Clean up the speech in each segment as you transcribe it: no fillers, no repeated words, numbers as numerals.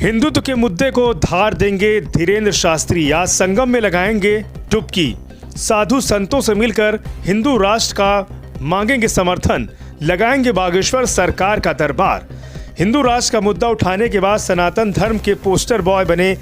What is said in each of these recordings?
हिंदुत्व के मुद्दे को धार देंगे धीरेन्द्र शास्त्री, आज संगम में लगाएंगे डुबकी। साधु संतों से मिलकर हिंदू राष्ट्र का मांगेंगे समर्थन, लगाएंगे बागेश्वर सरकार का दरबार। हिंदू राष्ट्र का मुद्दा उठाने के बाद सनातन धर्म के पोस्टर बॉय बने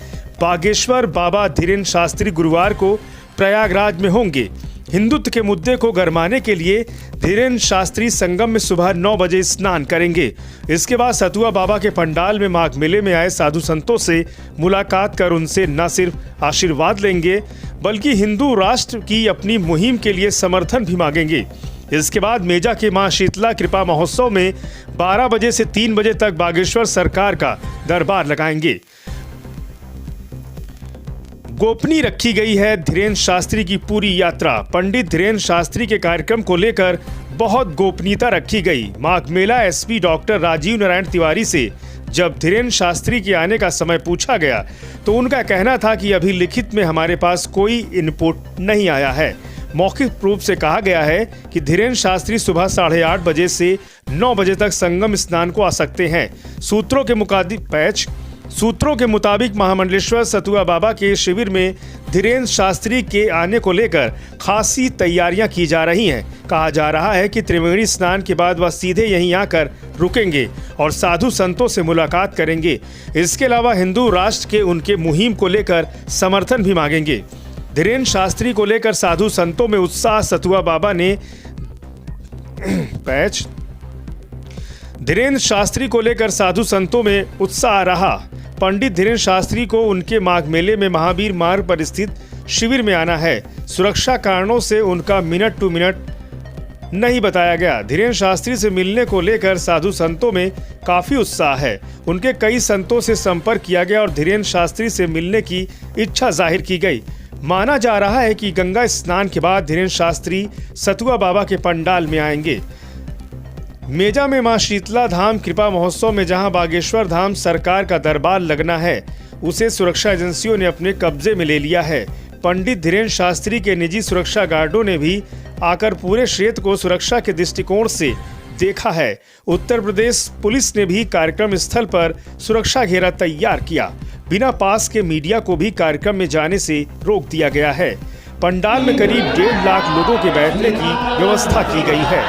बागेश्वर बाबा धीरेन्द्र शास्त्री गुरुवार को प्रयागराज में होंगे। हिंदुत्व के मुद्दे को गरमाने के लिए धीरेन्द्र शास्त्री संगम में सुबह 9 बजे स्नान करेंगे। इसके बाद सतुआ बाबा के पंडाल में माघ मेले में आए साधु संतों से मुलाकात कर उनसे न सिर्फ आशीर्वाद लेंगे बल्कि हिंदू राष्ट्र की अपनी मुहिम के लिए समर्थन भी मांगेंगे। इसके बाद मेजा के मां शीतला कृपा महोत्सव में 12 बजे से 3 बजे तक बागेश्वर सरकार का दरबार लगाएंगे। गोपनीय रखी गई है धीरेन्द्र शास्त्री की पूरी यात्रा। पंडित धीरेन्द्र शास्त्री के कार्यक्रम को लेकर बहुत गोपनीयता रखी गई। माघ मेला एसपी डॉक्टर राजीव नारायण तिवारी से जब धीरेन्द्र शास्त्री के आने का समय पूछा गया तो उनका कहना था कि अभी लिखित में हमारे पास कोई इनपुट नहीं आया है। मौखिक रूप से कहा गया है कि धीरेन्द्र शास्त्री सुबह 8:30 बजे से 9 बजे तक संगम स्नान को आ सकते हैं। सूत्रों के मुताबिक महामंडलेश्वर सतुआ बाबा के शिविर में धीरेन्द्र शास्त्री के आने को लेकर खासी तैयारियां की जा रही हैं। कहा जा रहा है कि त्रिवेणी स्नान के बाद वह सीधे यहीं आकर रुकेंगे और साधु संतों से मुलाकात करेंगे। इसके अलावा हिंदू राष्ट्र के उनके मुहिम को लेकर समर्थन भी मांगेंगे। धीरेन्द्र शास्त्री को लेकर साधु संतों में उत्साह। सतुआ बाबा ने धीरेन्द्र शास्त्री को लेकर साधु संतों में उत्साह रहा। पंडित धीरेन्द्र शास्त्री को उनके माघ मेले में महावीर मार्ग पर स्थित शिविर में आना है। सुरक्षा कारणों से उनका मिनट टू मिनट नहीं बताया गया। धीरेन्द्र शास्त्री से मिलने को लेकर साधु संतों में काफी उत्साह है। उनके कई संतों से संपर्क किया गया और धीरेन्द्र शास्त्री से मिलने की इच्छा जाहिर की गई। माना जा रहा है कि गंगा स्नान के बाद धीरेन्द्र शास्त्री सतुआ बाबा के पंडाल में आएंगे। मेजा में मां शीतला धाम कृपा महोत्सव में जहां बागेश्वर धाम सरकार का दरबार लगना है, उसे सुरक्षा एजेंसियों ने अपने कब्जे में ले लिया है। पंडित धीरेन्द्र शास्त्री के निजी सुरक्षा गार्डों ने भी आकर पूरे क्षेत्र को सुरक्षा के दृष्टिकोण से देखा है। उत्तर प्रदेश पुलिस ने भी कार्यक्रम स्थल पर सुरक्षा घेरा तैयार किया। बिना पास के मीडिया को भी कार्यक्रम में जाने से रोक दिया गया है। पंडाल में करीब 1.5 लाख लोगों के बैठने की व्यवस्था की गई है।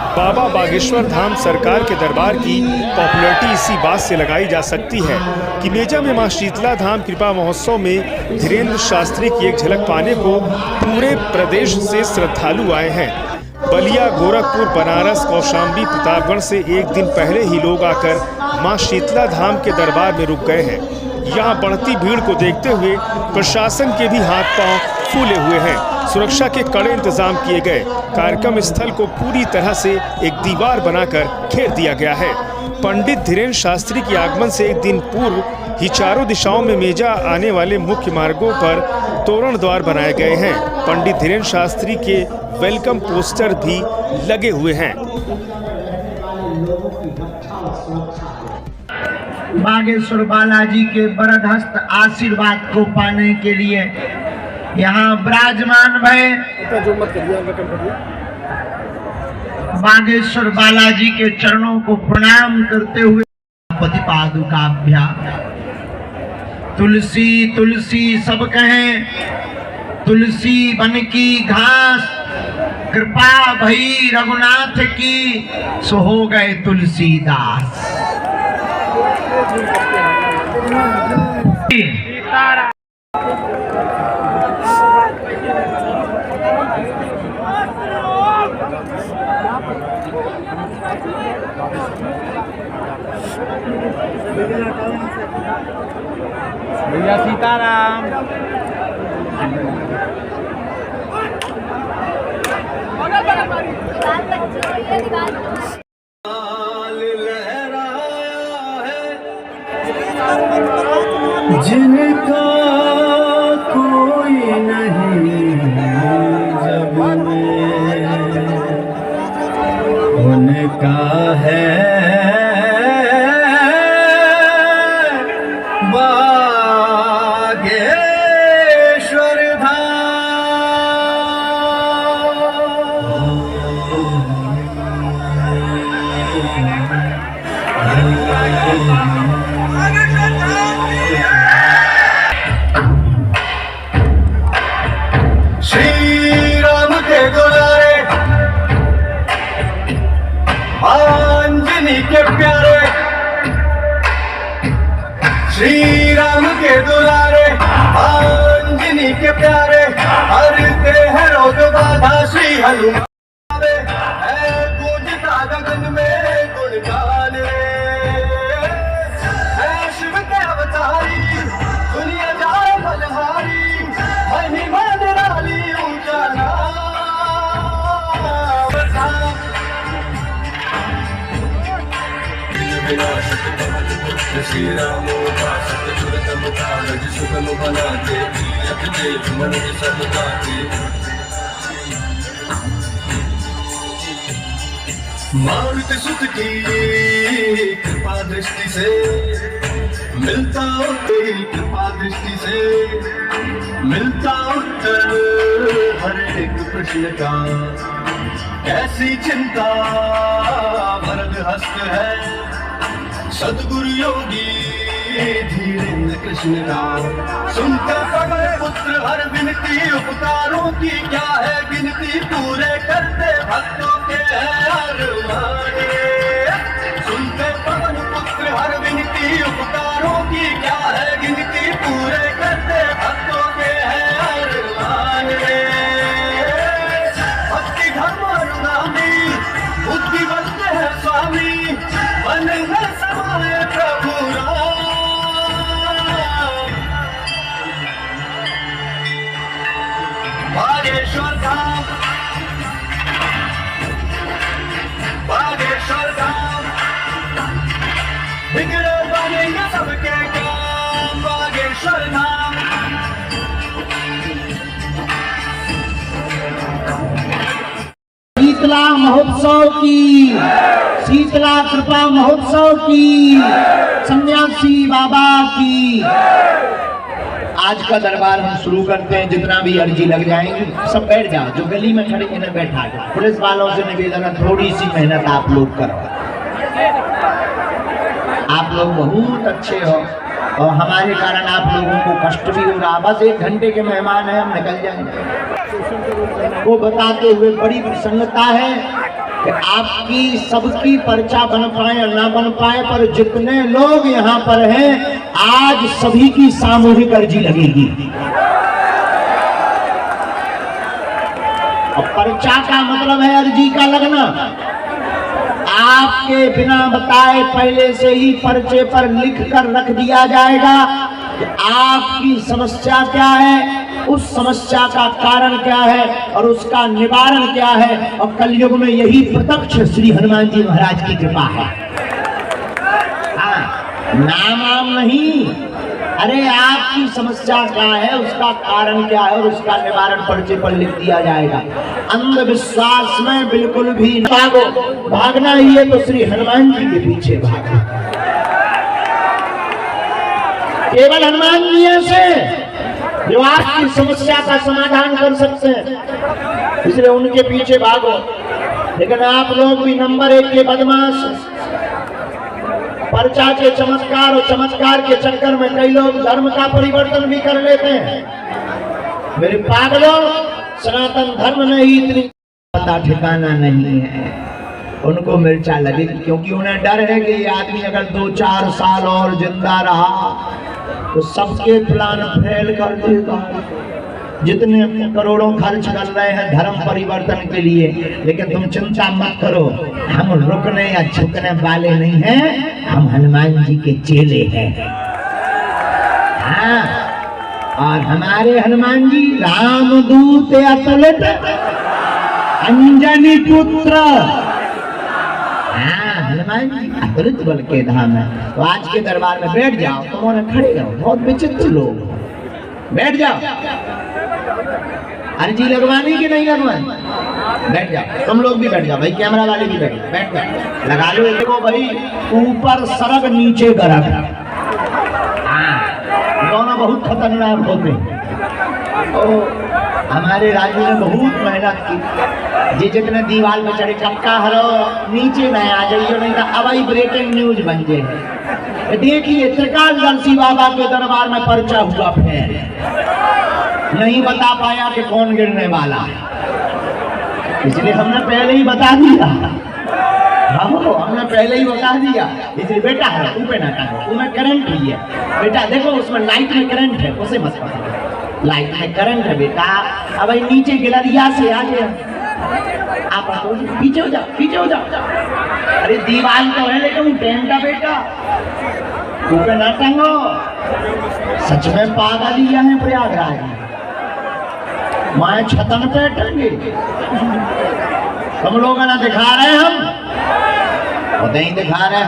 बाबा बागेश्वर धाम सरकार के दरबार की पॉपुलैरिटी इसी बात से लगाई जा सकती है कि मेजा में मां शीतला धाम कृपा महोत्सव में धीरेन्द्र शास्त्री की एक झलक पाने को पूरे प्रदेश से श्रद्धालु आए हैं। बलिया, गोरखपुर, बनारस, कौशाम्बी, प्रतापगढ़ से एक दिन पहले ही लोग आकर मां शीतला धाम के दरबार में रुक गए हैं। यहाँ बढ़ती भीड़ को देखते हुए प्रशासन के भी हाथ पांव फूले हुए हैं। सुरक्षा के कड़े इंतजाम किए गए। कार्यक्रम स्थल को पूरी तरह से एक दीवार बनाकर घेर दिया गया है। पंडित धीरेन्द्र शास्त्री के आगमन से एक दिन पूर्व ही चारों दिशाओं में मेजा आने वाले मुख्य मार्गों पर तोरण द्वार बनाए गए हैं। पंडित धीरेन्द्र शास्त्री के वेलकम पोस्टर भी लगे हुए हैं। बागेश्वर बालाजी के वरदहस्त आशीर्वाद को पाने के लिए यहाँ विराजमान भय बागेश्वर बालाजी के चरणों को प्रणाम करते हुए पति पादुकाभ्या तुलसी तुलसी सब कहें, तुलसी बन की घास, कृपा भई रघुनाथ की, सो हो गए तुलसीदास। भैया सीताराम। जिनका कोई नहीं जब में उनका है बागेश्वर धाम। मौसम बना के रखते मन के सब बातें मारुति सुत की कृपा दृष्टि से मिलता तेरी कृपा दृष्टि से मिलता उत्तर हर एक प्रश्न का कैसी चिंता भरत हस्त है सदगुरु योगी धीरेन्द्र कृष्ण का सुनते पगले पुत्र हर विनती उपकारों की क्या है गिनती पूरे करते भक्तों के अरमाने सुनते पवन पुत्र हर विनती उपकारों की क्या है गिनती पूरे करते भक्तों के अरमाने भक्ति धर्म अनुगामी बुद्धि बनते हैं स्वामी मन में समाये प्रभु राम बागेश्वर धाम बागेश्वर धाम बिगड़े बनेंगे सबके काम बागेश्वर धाम शीतला महोत्सव की शीतला कृपा महोत्सव की सन्यासी बाबा की। आज का दरबार हम शुरू करते हैं। जितना भी अर्जी लग जाएंगे सब बैठ जाओ, जो गली में खड़े इन्हें बैठा दो। पुलिस वालों से निवेदन है थोड़ी सी मेहनत आप लोग करो। आप लोग बहुत अच्छे हो और हमारे कारण आप लोगों को कष्ट भी हो रहा। बस 1 घंटे के मेहमान हैं, हम निकल जाएंगे। वो बताते हुए बड़ी प्रसन्नता है कि आपकी सबकी पर्चा बन पाए और ना बन पाए, पर जितने लोग यहाँ पर हैं आज सभी की सामूहिक अर्जी लगेगी। और पर्चा का मतलब है अर्जी का लगना। आपके बिना बताए पहले से ही पर्चे पर लिख कर रख दिया जाएगा कि आपकी समस्या क्या है, उस समस्या का कारण क्या है और उसका निवारण क्या है। और कलयुग में यही प्रत्यक्ष श्री हनुमान जी महाराज की कृपा है। नाम आम नहीं, अरे आपकी समस्या क्या है, उसका कारण क्या है और उसका निवारण पर्चे पर लिख दिया जाएगा। अंधविश्वास में बिल्कुल भी न भागो, भागना ही है तो श्री हनुमान जी के पीछे भागो। केवल हनुमान जी से जो आपकी समस्या का समाधान कर सकते हैं, इसलिए उनके पीछे भागो। लेकिन आप लोग भी नंबर 1 के बदमाश, पर्चा के चमत्कार और चमत्कार के चक्कर में कई लोग धर्म का परिवर्तन भी कर लेते हैं। मेरे पागलों, सनातन धर्म में ही इतनी पता ठिकाना नहीं है। उनको मिर्चा लगेगी क्योंकि उन्हें डर है कि ये आदमी अगर 2-4 साल और जिंदा रहा तो सबके प्लान फेल कर देगा। जितने करोड़ों खर्च कर रहे हैं धर्म परिवर्तन के लिए, लेकिन तुम चिंता मत करो, हम रुकने या झुकने वाले नहीं हैं, हम हनुमान जी के चेले हैं। हाँ, और हमारे हनुमान जी रामदूत अतुलित अंजनी पुत्र। हाँ, हनुमान जी अतुलित बल के धाम है। तो आज के दरबार में बैठ जाओ, तुम खड़े रहो, बहुत विचित्र लोग, बैठ जाओ। अर्जी लगवानी कि नहीं लगवानी? बैठ जाओ, तुम लोग भी बैठ जाओ भाई, कैमरा वाले भी बैठ जाओ, लगा लो। देखो भाई, ऊपर सरग नीचे गरग, दोनों बहुत खतरनाक होते हैं। तो हमारे राजू ने बहुत मेहनत की, जे जितने दीवार में चढ़े चक्का हरो नीचे नहीं आ जाइए, नहीं तो अब ब्रेकिंग न्यूज बन जाए। देखिए त्रिकालदर्शी बाबा के दरबार में पर्चा हुआ फेल, नहीं बता पाया कि कौन गिरने वाला है, इसलिए हमने पहले ही बता दिया। हमने पहले ही बता दिया, इसलिए बेटा है ऊपर ना टांगो, उसमें करंट भी है बेटा, देखो उसमें लाइट में करंट है, उसे मत पकड़ो, लाइट में करंट है बेटा। अब नीचे गिलरिया से आ गया, आप पीछे हो जाओ, पीछे हो जाओ। अरे दीवार तो है लेकिन टेंट का बेटा, ऊपर ना टांगो। सच में पागल ही है प्रयागराज में, मैं छतन पे टंगे, तुम लोग ना दिखा रहे हैं, हम नहीं दिखा रहे हैं।